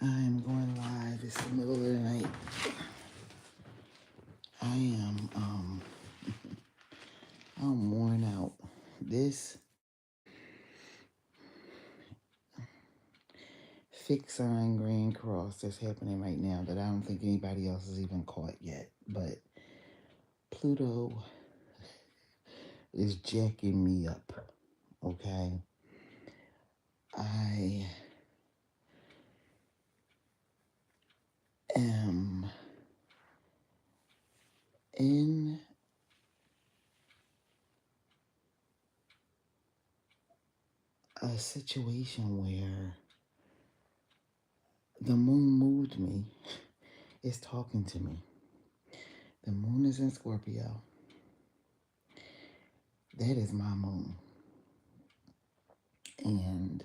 I'm going live. It's the middle of the night. I am I'm worn out. This fixed sign grand cross that's happening right now that I don't think anybody else has even caught yet. But Pluto is jacking me up. Okay. I am in a situation where the moon moved me. It's talking to me. The moon is in Scorpio. That is my moon. And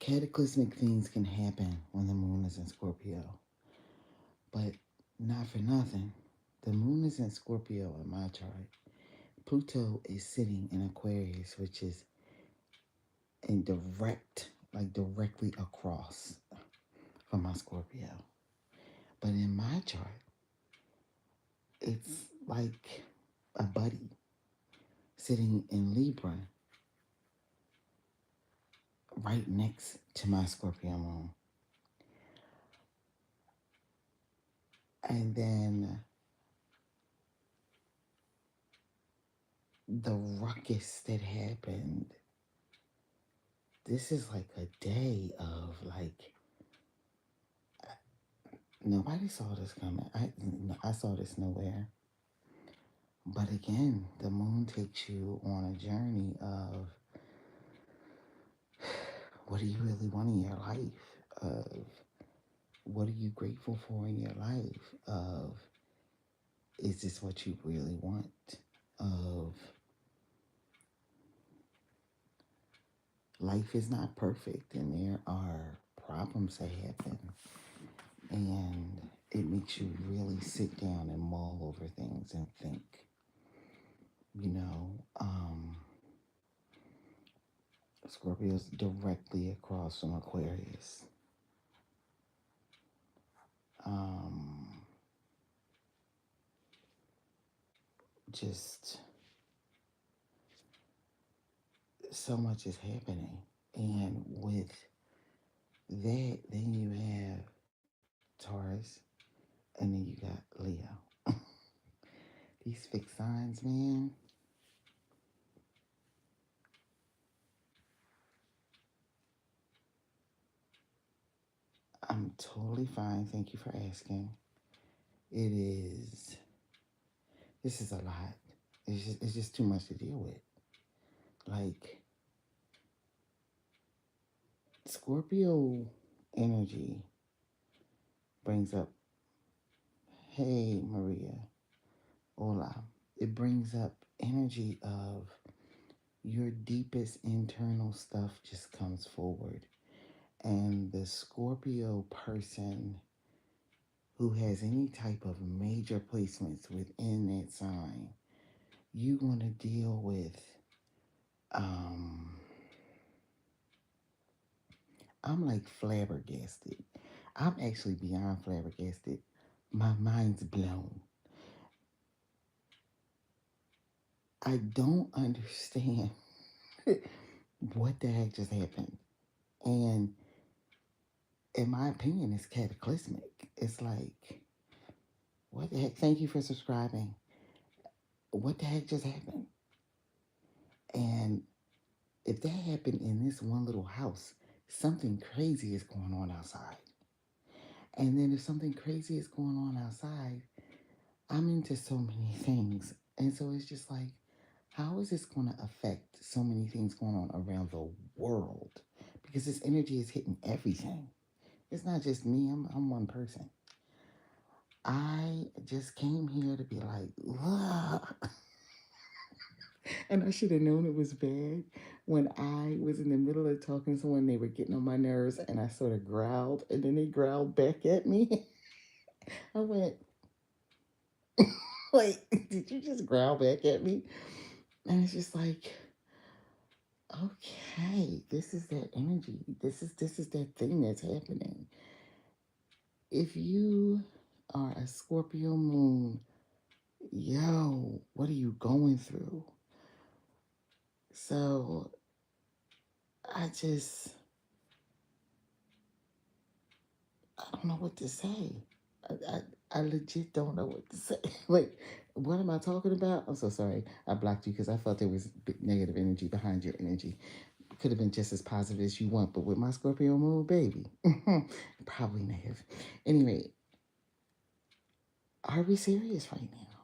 cataclysmic things can happen when the moon is in Scorpio. But not for nothing. The moon is in Scorpio in my chart. Pluto is sitting in Aquarius, which is in directly across from my Scorpio. But in my chart, it's like a buddy sitting in Libra right next to my Scorpio moon. And then the ruckus that happened, this is like a day of like, nobody saw this coming. I saw this nowhere. But again, the moon takes you on a journey of what do you really want in your life? Of what are you grateful for in your life? Of is this what you really want? Of life is not perfect and there are problems that happen. And it makes you really sit down and mull over things and think. You know, Scorpio's directly across from Aquarius. Um, just so much is happening. And with that, then you have Taurus, and then you got Leo. These fixed signs, man. I'm totally fine. Thank you for asking. It is, this is a lot. It's just too much to deal with. Like, Scorpio energy brings up, hey, Maria, hola. It brings up energy of your deepest internal stuff just comes forward. And the Scorpio person who has any type of major placements within that sign, you want to deal with, um, I'm like flabbergasted. I'm actually beyond flabbergasted. My mind's blown. I don't understand what the heck just happened. And in my opinion, it's cataclysmic. It's like, what the heck? Thank you for subscribing. What the heck just happened? And if that happened in this one little house, something crazy is going on outside. And then if something crazy is going on outside, I'm into so many things. And so it's just like, how is this going to affect so many things going on around the world? Because this energy is hitting everything. It's not just me, I'm one person. I just came here to be like, look. And I should have known it was bad when I was in the middle of talking to someone, they were getting on my nerves, and I sort of growled, and then they growled back at me. I went, wait, did you just growl back at me? And it's just like, Okay, this is that energy. This is that thing that's happening. If you are a Scorpio moon, yo, what are you going through? So I just I don't know what to say. I, I, I legit don't know what to say. Wait, what am I talking about? I'm so sorry. I blocked you because I felt there was negative energy behind your energy. Could have been just as positive as you want, but with my Scorpio moon, baby, probably negative. Anyway, are we serious right now?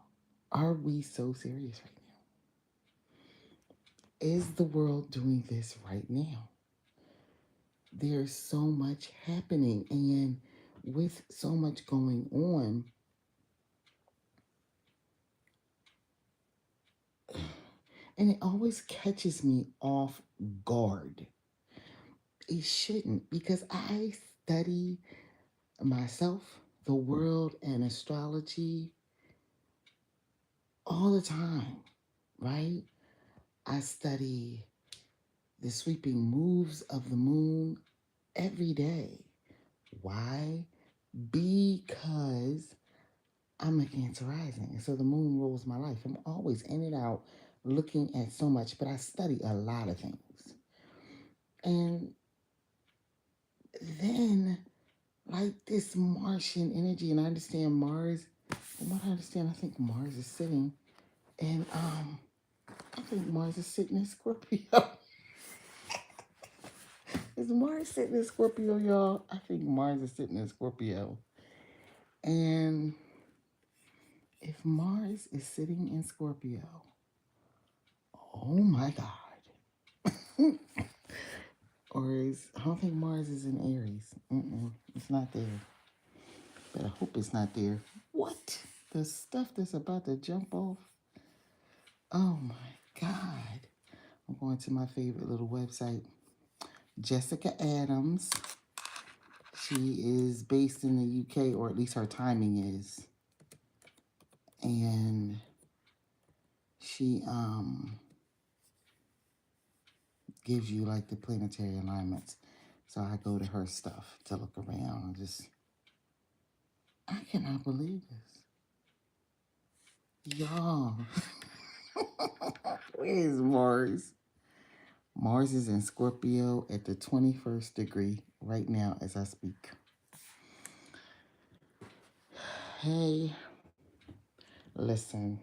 Are we so serious right now? Is the world doing this right now? There's so much happening, and with so much going on, and it always catches me off guard. It shouldn't, because I study myself, the world, and astrology all the time, right? I study the sweeping moves of the moon every day. Why? Because I'm a Cancer rising, and so the moon rules my life. I'm always in and out looking at so much, but I study a lot of things. And then, like this Martian energy, and I understand Mars, from what I understand, I think Mars is sitting, and I think Mars is sitting in Scorpio. Is Mars sitting in Scorpio, y'all? I think Mars is sitting in Scorpio. And if Mars is sitting in Scorpio, oh my God. Or is, I don't think Mars is in Aries. It's not there. But I hope it's not there. What? The stuff that's about to jump off? Oh my God. I'm going to my favorite little website, Jessica Adams. She is based in the UK, or at least her timing is. And she gives you like the planetary alignments. So I go to her stuff to look around and just, I cannot believe this. Y'all, where is Mars? Mars is in Scorpio at the 21st degree right now as I speak. Hey, listen.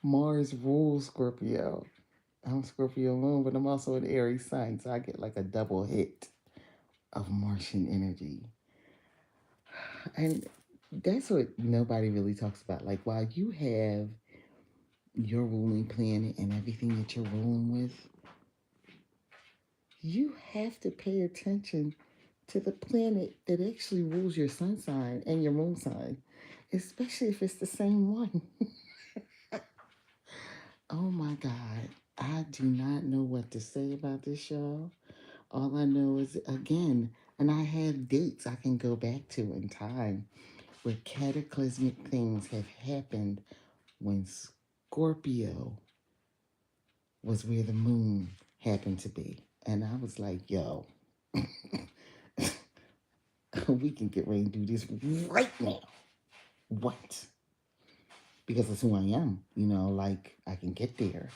Mars rules Scorpio. I'm Scorpio moon, but I'm also an Aries sign, so I get like a double hit of Martian energy. And that's what nobody really talks about. Like, while you have your ruling planet and everything that you're ruling with, you have to pay attention to the planet that actually rules your sun sign and your moon sign, especially if it's the same one. Oh my God. I do not know what to say about this, y'all. All I know is, again, and I have dates I can go back to in time where cataclysmic things have happened when Scorpio was where the moon happened to be. And I was like, yo, we can get ready to do this right now. What? Because that's who I am. Like, I can get there.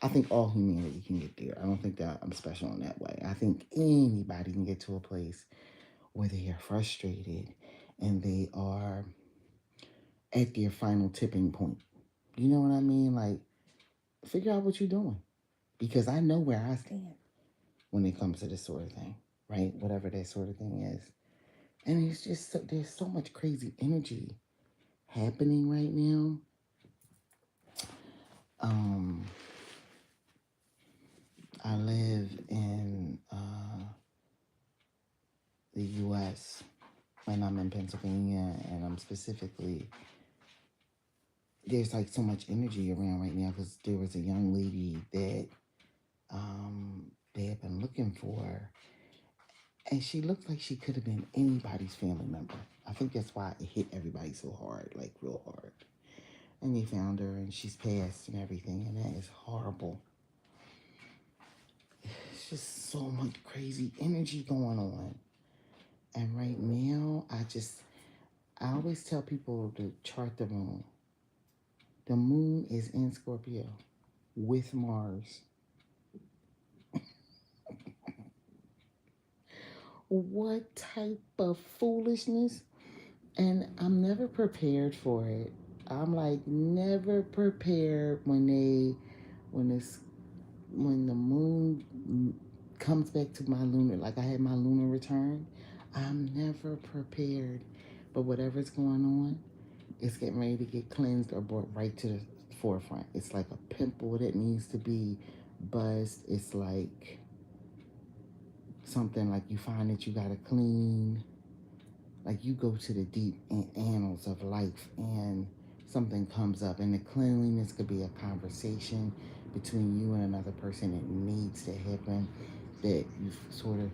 I think all humanity can get there. I don't think that I'm special in that way. I think anybody can get to a place where they are frustrated and they are at their final tipping point. You know what I mean? Like, figure out what you're doing. Because I know where I stand when it comes to this sort of thing, right? Whatever that sort of thing is. And it's just, there's so much crazy energy happening right now. Um, I live in the U.S. and I'm in Pennsylvania, and I'm specifically, there's like so much energy around right now because there was a young lady that they had been looking for, and she looked like she could have been anybody's family member. I think that's why it hit everybody so hard, like real hard. and they found her and she's passed and everything, and that is horrible. It's just so much crazy energy going on. And right now, I always tell people to chart the moon. The moon is in Scorpio with Mars. What type of foolishness? And I'm never prepared for it. I'm like never prepared when it's when the moon comes back to my lunar, like I had my lunar return. I'm never prepared. But whatever's going on, it's getting ready to get cleansed or brought right to the forefront. It's like a pimple that needs to be buzzed. It's like something like you find that you got to clean. Like you go to the deep annals of life and something comes up, and the cleanliness could be a conversation between you and another person that needs to happen, that you sort of,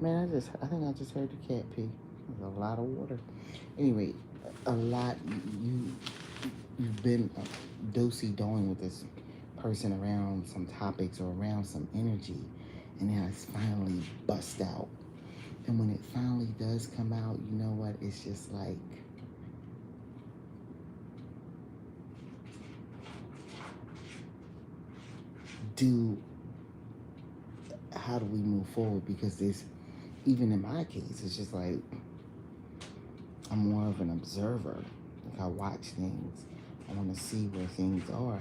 man, I think I just heard the cat pee. There's a lot of water. Anyway, a lot, you, you've been do-si-doing with this person around some topics or around some energy, and now it's finally bust out. And when it finally does come out, you know what? It's just like, do how do we move forward? Because there's, even in my case, it's just like I'm more of an observer. Like I watch things. I want to see where things are.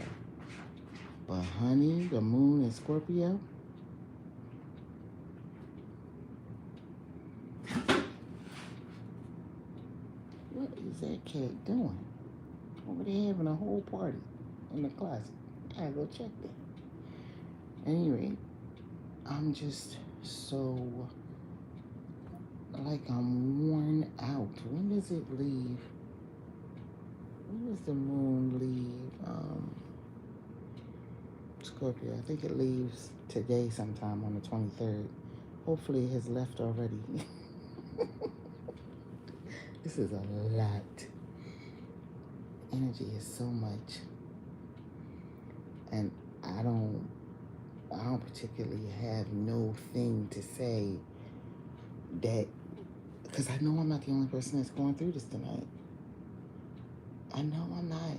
But honey, the moon in Scorpio, what is that cat doing? Over there having a whole party in the closet. I gotta go check that. Anyway, I'm just so, like, I'm worn out. When does it leave? When does the moon leave Scorpio? I think it leaves today sometime on the 23rd. Hopefully it has left already. This is a lot. Energy is so much. And I don't particularly have no thing to say that, because I know I'm not the only person that's going through this tonight. I know I'm not.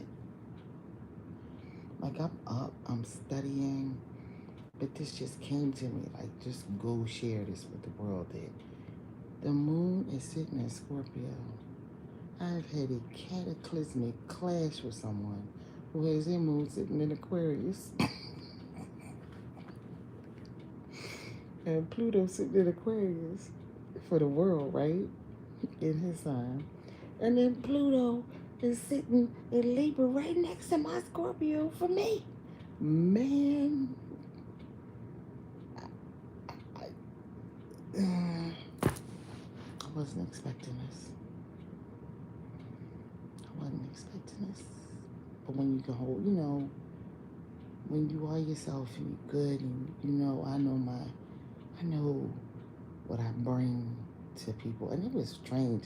Like, I'm up, I'm studying, but this just came to me. Like, just go share this with the world that the moon is sitting in Scorpio. I've had a cataclysmic clash with someone who has their moon sitting in Aquarius. And Pluto sitting in Aquarius for the world, right? In his sign. And then Pluto is sitting in Libra right next to my Scorpio for me. Man, I wasn't expecting this. I wasn't expecting this. But when you can hold, when you are yourself and you're good, and I know what I bring to people. And it was strange.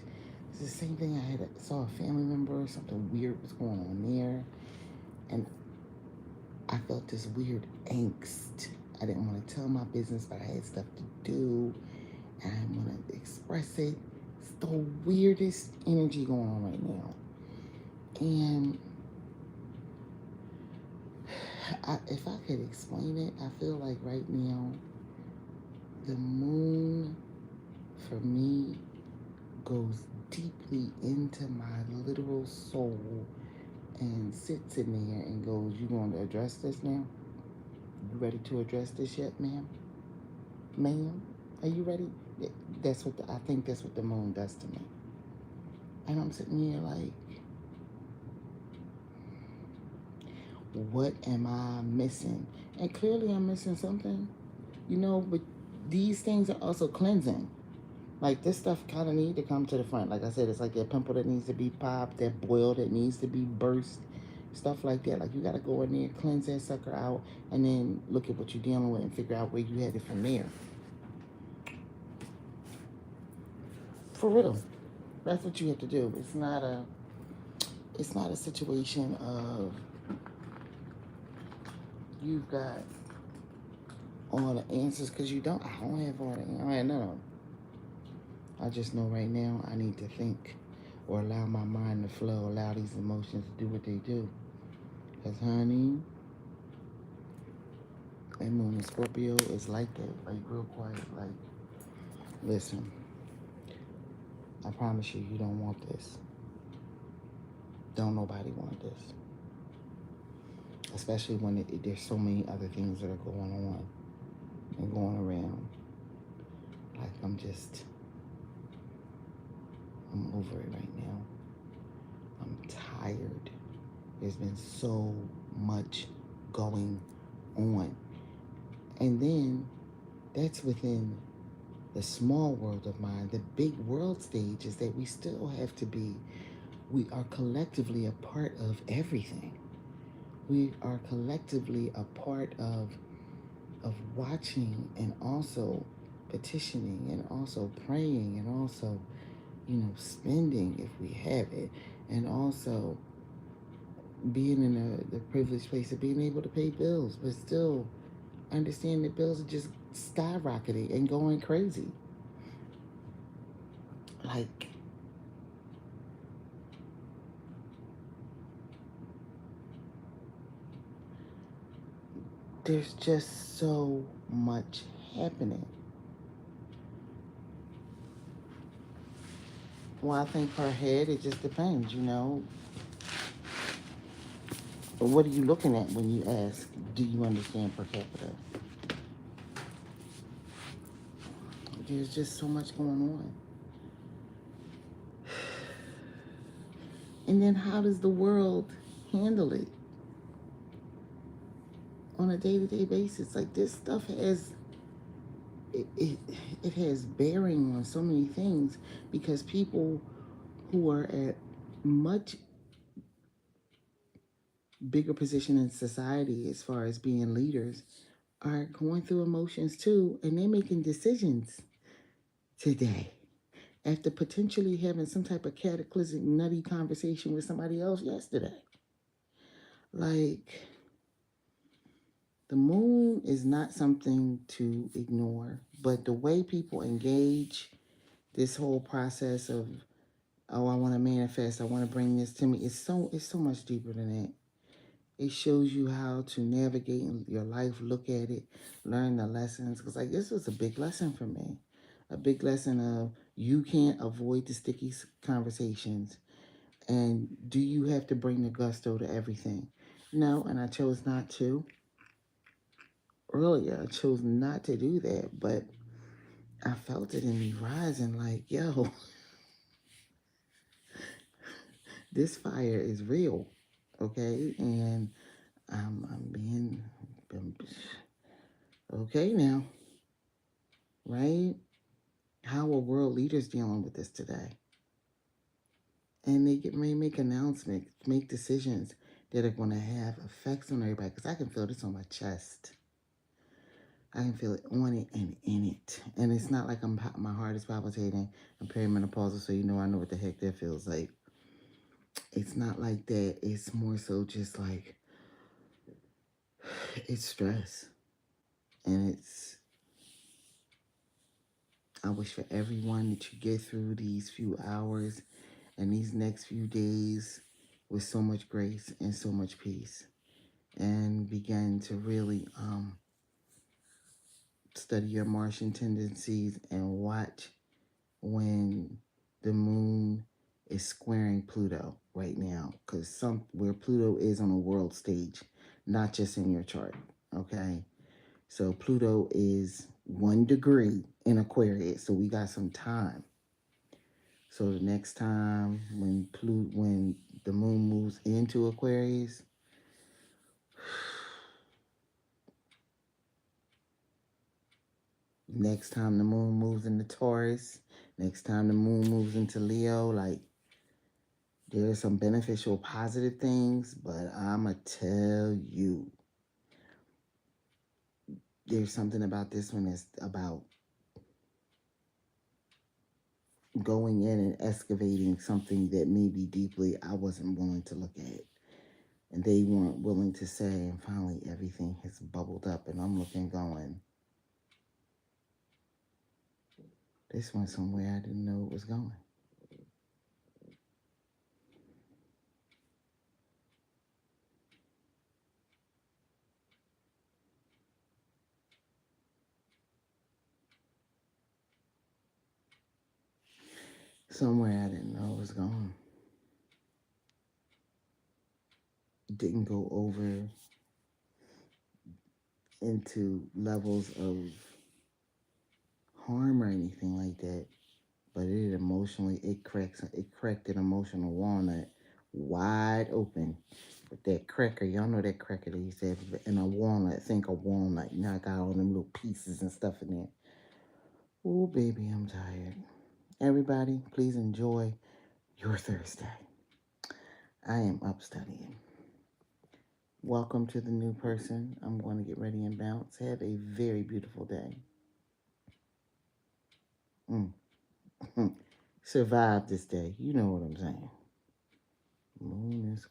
It's the same thing. Saw a family member, something weird was going on there, and I felt this weird angst. I didn't want to tell my business, but I had stuff to do, and I want to express it. It's the weirdest energy going on right now. And if I could explain it, I feel like right now, the moon, for me, goes deeply into my literal soul and sits in there and goes, "You going to address this now? You ready to address this yet, ma'am? Ma'am, are you ready?" I think that's what the moon does to me. And I'm sitting here like, what am I missing? And clearly I'm missing something, but these things are also cleansing. Like, this stuff kind of need to come to the front. Like I said, it's like that pimple that needs to be popped, that boil that needs to be burst, stuff like that. Like, you got to go in there, cleanse that sucker out, and then look at what you're dealing with and figure out where you had it from there. For real. That's what you have to do. It's not a situation of you've got all the answers because you don't. I don't have all the answers. I don't know. I just know right now I need to think or allow my mind to flow, allow these emotions to do what they do. Because, honey, that moon in Scorpio is like that, like real quiet. Like, listen, I promise you, you don't want this. Don't nobody want this. Especially when there's so many other things that are going on and going around. Like, I'm over it right now. I'm tired. There's been so much going on. And then that's within the small world of mine. The big world stage is that we still have to be, we are collectively a part of everything. We are collectively a part of watching and also petitioning and also praying and also, spending if we have it, and also being in the privileged place of being able to pay bills, but still understand that bills are just skyrocketing and going crazy. Like, there's just so much happening. Well, I think per head, it just depends. What are you looking at when you ask, do you understand per capita? There's just so much going on. And then how does the world handle it on a day-to-day basis? Like, this stuff it, it has bearing on so many things because people who are at much bigger position in society as far as being leaders are going through emotions too, and they're making decisions today after potentially having some type of cataclysmic nutty conversation with somebody else yesterday. Like, the moon is not something to ignore, but the way people engage this whole process of, oh, I want to manifest, I want to bring this to me, it's so much deeper than that. It shows you how to navigate your life, look at it, learn the lessons. Because, like, this was a big lesson for me. A big lesson of you can't avoid the sticky conversations. And do you have to bring the gusto to everything? No, and I chose not to. Earlier, I chose not to do that. But I felt it in me rising like, yo, this fire is real. Okay? And I'm being okay now, right? How are world leaders dealing with this today? And may make announcements, make decisions that are going to have effects on everybody. Because I can feel this on my chest. I can feel it on it and in it. And it's not like my heart is palpitating. I'm perimenopausal, so I know what the heck that feels like. It's not like that. It's more so just like, it's stress. And I wish for everyone that you get through these few hours and these next few days with so much grace and so much peace, and begin to really study your Martian tendencies and watch when the moon is squaring Pluto right now, because where Pluto is on a world stage, not just in your chart. Okay, so Pluto is 1 degree in Aquarius, so we got some time. So the next time when the moon moves into Aquarius, next time the moon moves into Taurus, next time the moon moves into Leo, like, there's some beneficial positive things, but I'ma tell you, there's something about this one that's about going in and excavating something that maybe deeply I wasn't willing to look at. And they weren't willing to say, and finally everything has bubbled up, and I'm looking going, this went somewhere I didn't know it was going. Somewhere I didn't know it was going. Didn't go over into levels of harm or anything like that, but it cracked an emotional walnut wide open with that cracker. Y'all know that cracker they used to have in a walnut. Think a walnut. You know, I got all them little pieces and stuff in there. Oh, baby, I'm tired. Everybody, please enjoy your Thursday. I am up studying. Welcome to the new person. I'm going to get ready and bounce. Have a very beautiful day. Mm. Survive this day. You know what I'm saying. Moon is